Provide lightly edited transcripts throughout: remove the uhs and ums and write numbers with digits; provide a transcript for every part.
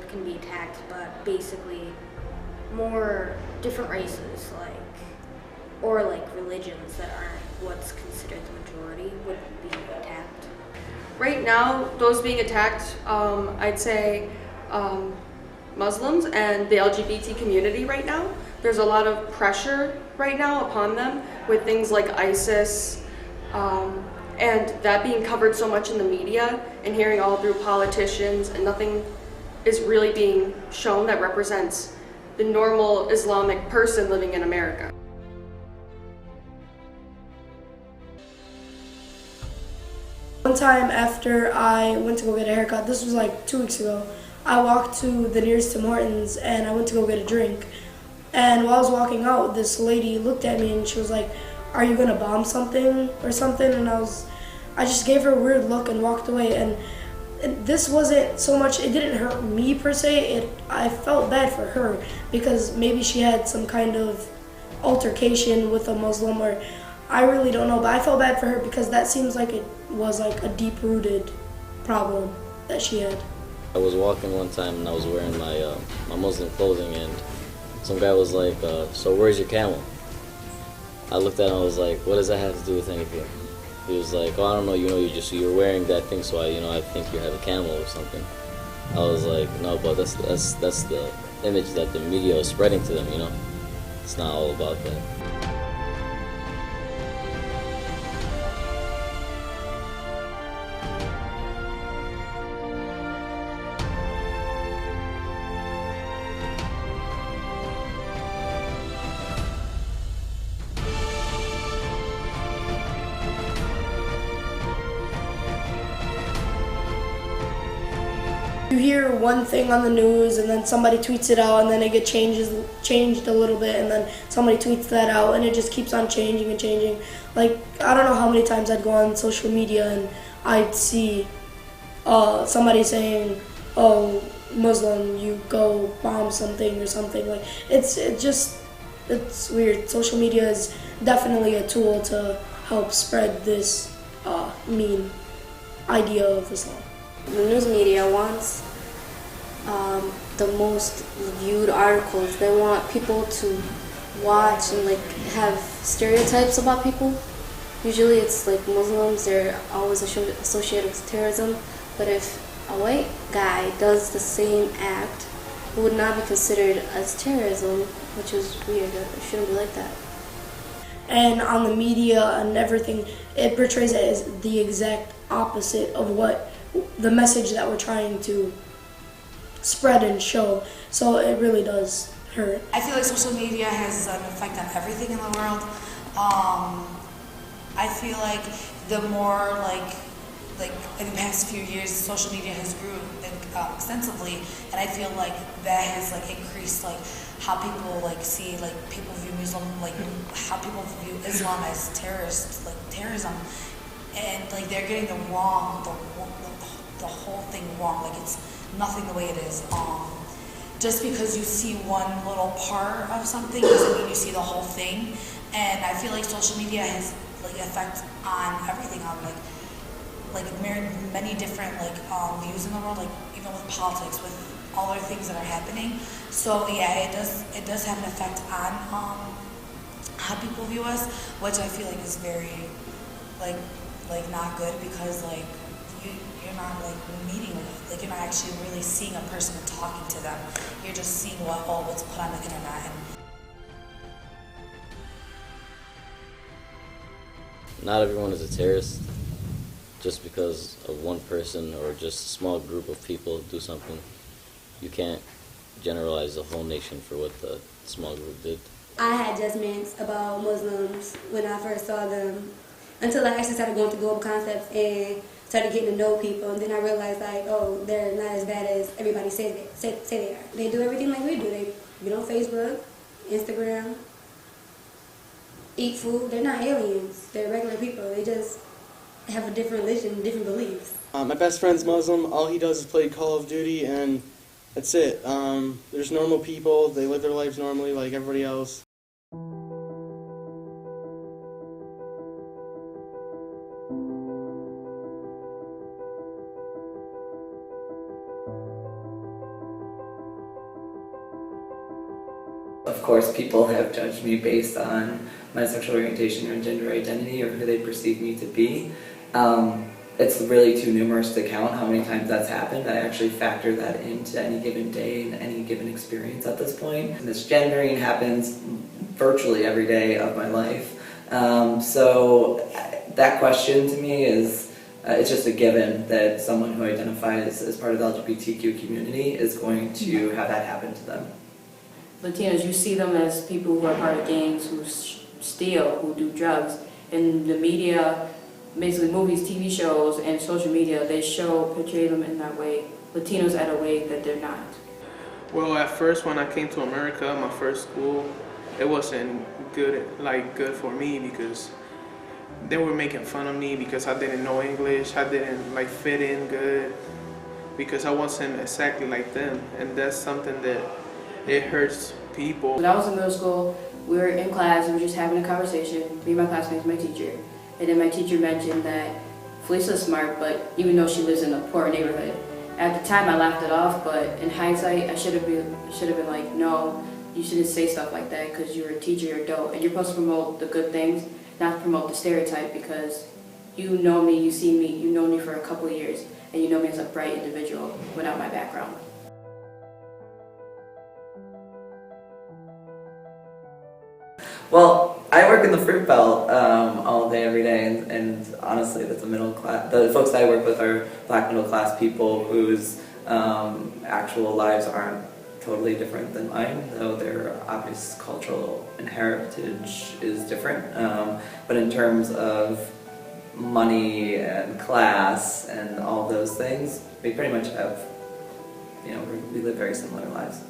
can be attacked, but basically more different races, or religions that aren't what's considered the majority would be attacked. Right now, those being attacked, I'd say Muslims and the LGBT community right now. There's a lot of pressure right now upon them with things like ISIS, and that being covered so much in the media and hearing all through politicians, and nothing is really being shown that represents the normal Islamic person living in America. One time after I went to go get a haircut, this was like 2 weeks ago, I walked to the nearest Tim Hortons and I went to go get a drink. And while I was walking out, this lady looked at me and she was like, "Are you gonna bomb something or something?" And I just gave her a weird look and walked away. And this wasn't so much, it didn't hurt me per se, I felt bad for her because maybe she had some kind of altercation with a Muslim, or I really don't know, but I felt bad for her because that seems like it was like a deep-rooted problem that she had. I was walking one time and I was wearing my Muslim clothing, and some guy was like, "So where's your camel?" I looked at him and I was like, "What does that have to do with anything?" He was like, "Oh, I don't know, you're wearing that thing, so I think you have a camel or something." I was like, "No, but that's the image that the media is spreading to them, It's not all about that." You hear one thing on the news and then somebody tweets it out and then it gets changed a little bit and then somebody tweets that out and it just keeps on changing and changing. Like, I don't know how many times I'd go on social media and I'd see somebody saying, "Oh, Muslim, you go bomb something," or something. Like, it's weird. Social media is definitely a tool to help spread this mean idea of Islam. The news media wants the most viewed articles. They want people to watch and have stereotypes about people. Usually it's like Muslims, they're always associated with terrorism, but if a white guy does the same act, it would not be considered as terrorism, which is weird. It shouldn't be like that. And on the media and everything, it portrays it as the exact opposite of what the message that we're trying to spread and show. So it really does hurt. I feel like social media has an effect on everything in the world. I feel like the more in the past few years, social media has grew extensively, and I feel like that has increased how people see people view Muslim, how people view Islam as terrorism, and they're getting the whole thing wrong. It's nothing the way it is. Just because you see one little part of something doesn't mean you see the whole thing. And I feel like social media has effect on everything, on many different views in the world, even with politics, with all other things that are happening. So yeah, it does have an effect on how people view us, which I feel is very not good, because you're not meeting with, you're not actually really seeing a person and talking to them. You're just seeing what's put on the internet. Not everyone is a terrorist. Just because of one person or just a small group of people do something, you can't generalize the whole nation for what the small group did. I had judgments about Muslims when I first saw them, until I actually started going to global concepts and started getting to know people, and then I realized oh, they're not as bad as everybody say they are. They do everything like we do. They get on Facebook, Instagram, eat food. They're not aliens. They're regular people. They just have a different religion, different beliefs. My best friend's Muslim. All he does is play Call of Duty, and that's it. There's normal people. They live their lives normally like everybody else. Of course, people have judged me based on my sexual orientation or gender identity or who they perceive me to be. It's really too numerous to count how many times that's happened. I actually factor that into any given day and any given experience at this point. Misgendering happens virtually every day of my life. So that question to me is, it's just a given that someone who identifies as part of the LGBTQ community is going to have that happen to them. Latinos, you see them as people who are part of gangs, who steal, who do drugs. In the media, basically movies, TV shows, and social media, they portray them in that way. Latinos at a way that they're not. Well, at first when I came to America, my first school, it wasn't good for me because they were making fun of me because I didn't know English. I didn't fit in good because I wasn't exactly like them, and that's something that it hurts people. When I was in middle school, we were in class, we were just having a conversation, me and my classmates, my teacher. And then my teacher mentioned that Felicia's smart, but even though she lives in a poor neighborhood. At the time I laughed it off, but in hindsight I should have been like, no, you shouldn't say stuff like that because you're a teacher, you're adult, and you're supposed to promote the good things, not promote the stereotype, because you know me, you see me, you know me for a couple of years, and you know me as a bright individual without my background. Well, I work in the fruit belt all day, every day, and honestly, that's the folks that I work with are black middle class people whose actual lives aren't totally different than mine, though their obvious cultural and heritage is different. But in terms of money and class and all those things, we pretty much have, we live very similar lives.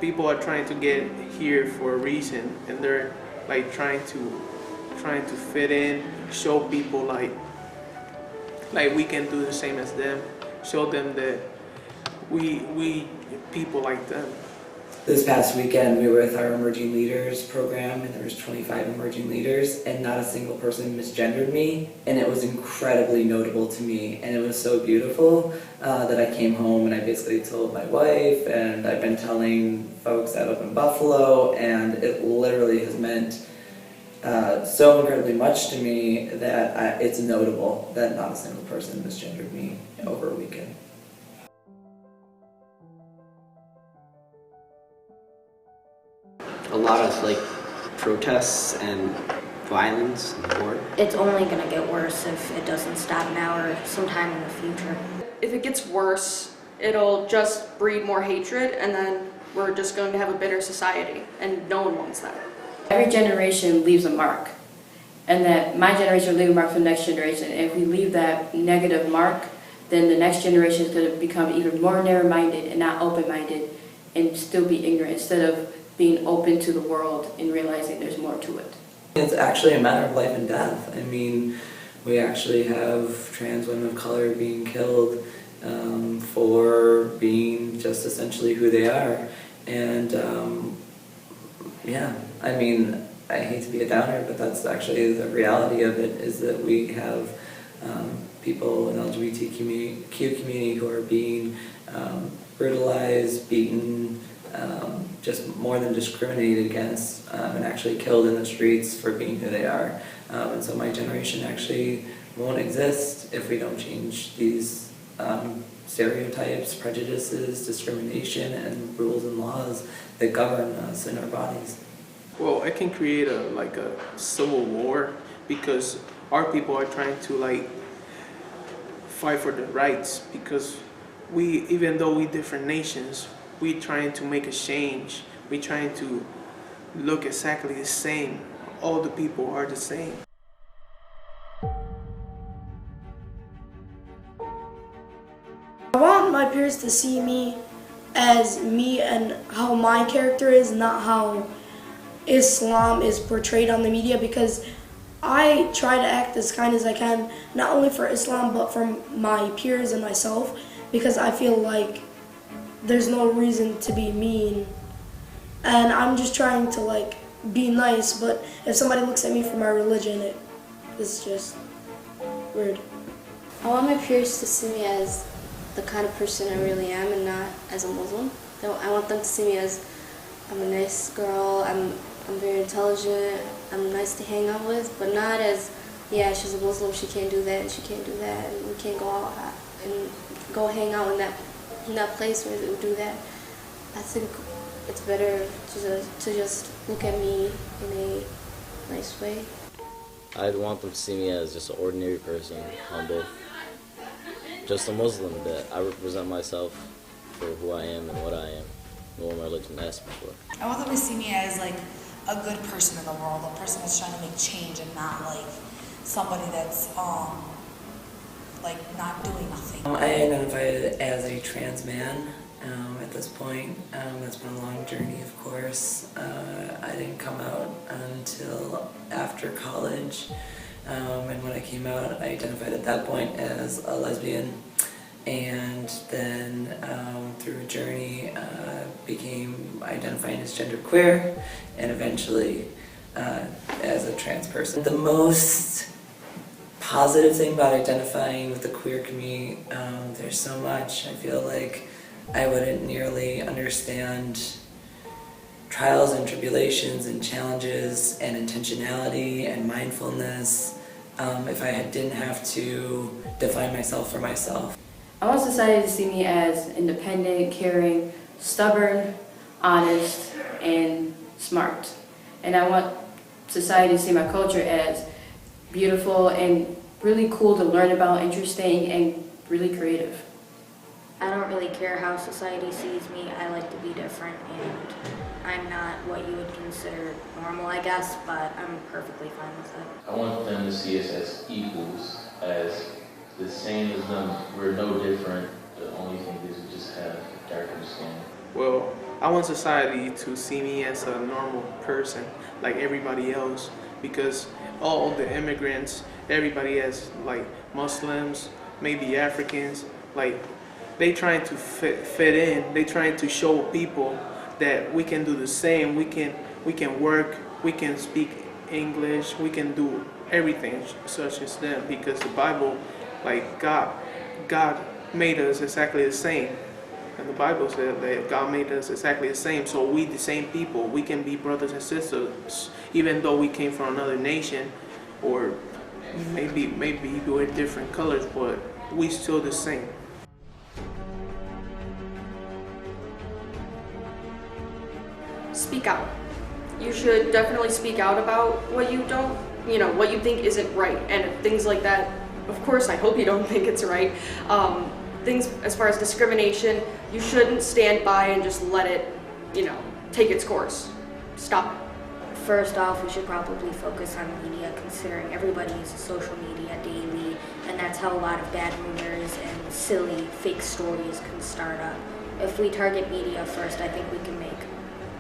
People are trying to get here for a reason, and they're trying to fit in, show people like we can do the same as them, show them that we people like them. This past weekend we were with our Emerging Leaders program, and there was 25 emerging leaders, and not a single person misgendered me, and it was incredibly notable to me, and it was so beautiful that I came home and I basically told my wife, and I've been telling folks that up in Buffalo, and it literally has meant so incredibly much to me that it's notable that not a single person misgendered me over a weekend. A lot of protests and violence and war. It's only going to get worse if it doesn't stop now or sometime in the future. If it gets worse, it'll just breed more hatred, and then we're just going to have a bitter society, and no one wants that. Every generation leaves a mark, and that my generation will leave a mark for the next generation. And if we leave that negative mark, then the next generation is going to become even more narrow-minded and not open-minded and still be ignorant instead of being open to the world and realizing there's more to it. It's actually a matter of life and death. I mean, we actually have trans women of color being killed for being just essentially who they are. And yeah, I mean, I hate to be a downer, but that's actually the reality of it, is that we have people in the LGBTQ community who are being brutalized, beaten, just more than discriminated against, and actually killed in the streets for being who they are. And so my generation actually won't exist if we don't change these stereotypes, prejudices, discrimination, and rules and laws that govern us in our bodies. Well, it can create a civil war because our people are trying to fight for their rights, because even though we different nations, we trying to make a change. We trying to look exactly the same. All the people are the same. I want my peers to see me as me and how my character is, not how Islam is portrayed on the media, because I try to act as kind as I can, not only for Islam but for my peers and myself, because I feel like there's no reason to be mean, and I'm just trying to be nice, but if somebody looks at me for my religion, it's just weird. I want my peers to see me as the kind of person I really am and not as a Muslim. I want them to see me as I'm a nice girl. I'm very intelligent. I'm nice to hang out with, but not as, yeah, she's a Muslim, she can't do that and she can't do that, and we can't go out and go hang out in that place where they would do that. I think it's better to just look at me in a nice way. I'd want them to see me as just an ordinary person, humble, just a Muslim, that I represent myself for who I am and what I am, and what my religion asks me for. I want them to see me as like a good person in the world, a person that's trying to make change and not like somebody that's like not doing nothing. I identify as a trans man at this point. That's been a long journey, of course. I didn't come out until after college, and when I came out, I identified at that point as a lesbian, and then through a journey became identifying as genderqueer, and eventually as a trans person. The most positive thing about identifying with the queer community, there's so much. I feel like I wouldn't nearly understand trials and tribulations and challenges and intentionality and mindfulness if I didn't have to define myself for myself. I want society to see me as independent, caring, stubborn, honest, and smart. And I want society to see my culture as beautiful and really cool to learn about, interesting, and really creative. I don't really care how society sees me. I like to be different, and I'm not what you would consider normal, I guess, but I'm perfectly fine with it. I want them to see us as equals, as the same as them. We're no different. The only thing is we just have darker skin. Well, I want society to see me as a normal person, like everybody else, because all the immigrants, everybody has like Muslims, maybe Africans, like they trying to fit in. They trying to show people that we can do the same. We can work. We can speak English. We can do everything such as them, because the Bible, like God made us exactly the same. And the Bible said that God made us exactly the same. So we the same people. We can be brothers and sisters, even though we came from another nation, or maybe we're different colors, but we still the same. Speak out. You should definitely speak out about what you don't, what you think isn't right, and things like that. Of course, I hope you don't think it's right. Things as far as discrimination, you shouldn't stand by and just let it, take its course. Stop it. First off, we should probably focus on media, considering everybody uses social media daily, and that's how a lot of bad rumors and silly fake stories can start up. If we target media first, I think we can make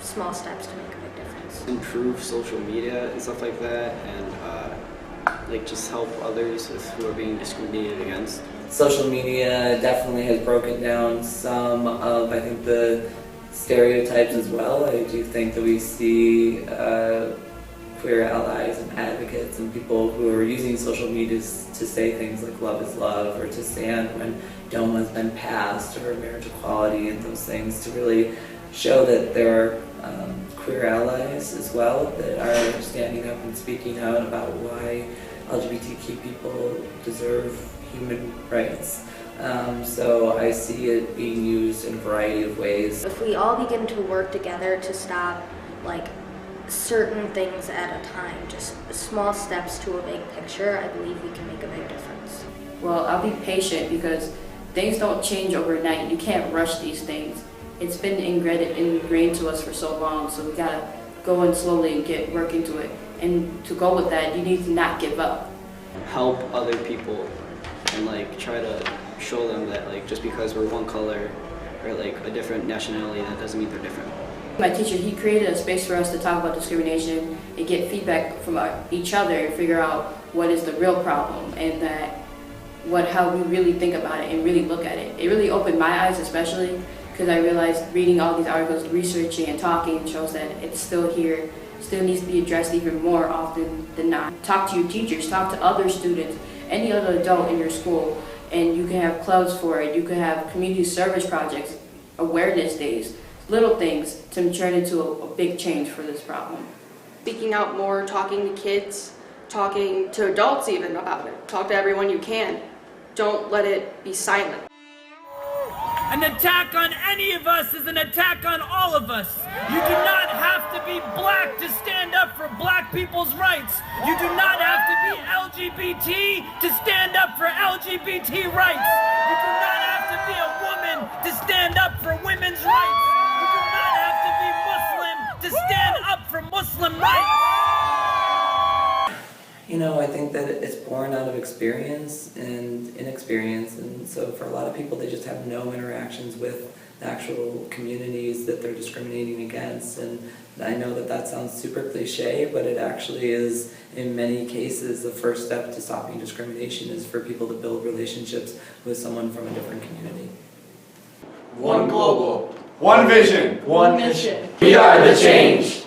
small steps to make a big difference. Improve social media and stuff like that, and just help others who are being discriminated against. Social media definitely has broken down some of, I think, the stereotypes as well. I do think that we see queer allies and advocates and people who are using social media to say things like love is love, or to stand when DOMA's been passed, or marriage equality, and those things, to really show that there are queer allies as well that are standing up and speaking out about why LGBTQ people deserve human rights. So I see it being used in a variety of ways. If we all begin to work together to stop certain things at a time, just small steps to a big picture, I believe we can make a big difference. Well, I'll be patient because things don't change overnight. You can't rush these things. It's been ingrained to us for so long, so we gotta go in slowly and get work into it. And to go with that, you need to not give up. Help other people and try to show them that just because we're one color or a different nationality, that doesn't mean they're different. My teacher, he created a space for us to talk about discrimination and get feedback from each other and figure out what is the real problem, and how we really think about it and really look at it. It really opened my eyes, especially because I realized reading all these articles, researching and talking shows that it's still here, still needs to be addressed even more often than not. Talk to your teachers, talk to other students, any other adult in your school, and you can have clubs for it. You can have community service projects, awareness days. little things to turn into a big change for this problem. Speaking out more, talking to kids, talking to adults even about it. Talk to everyone you can. Don't let it be silent. An attack on any of us is an attack on all of us. You do not have to be black to stand up for black people's rights. You do not have to be LGBT to stand up for LGBT rights. You do not have to be a woman to stand up for women's rights. You do not have to be Muslim to stand up for Muslim rights. You know, I think that it's born out of experience and inexperience, and so for a lot of people, they just have no interactions with the actual communities that they're discriminating against. And I know that that sounds super cliche, but it actually is, in many cases, the first step to stopping discrimination is for people to build relationships with someone from a different community. One global, one vision, One mission. We are the change.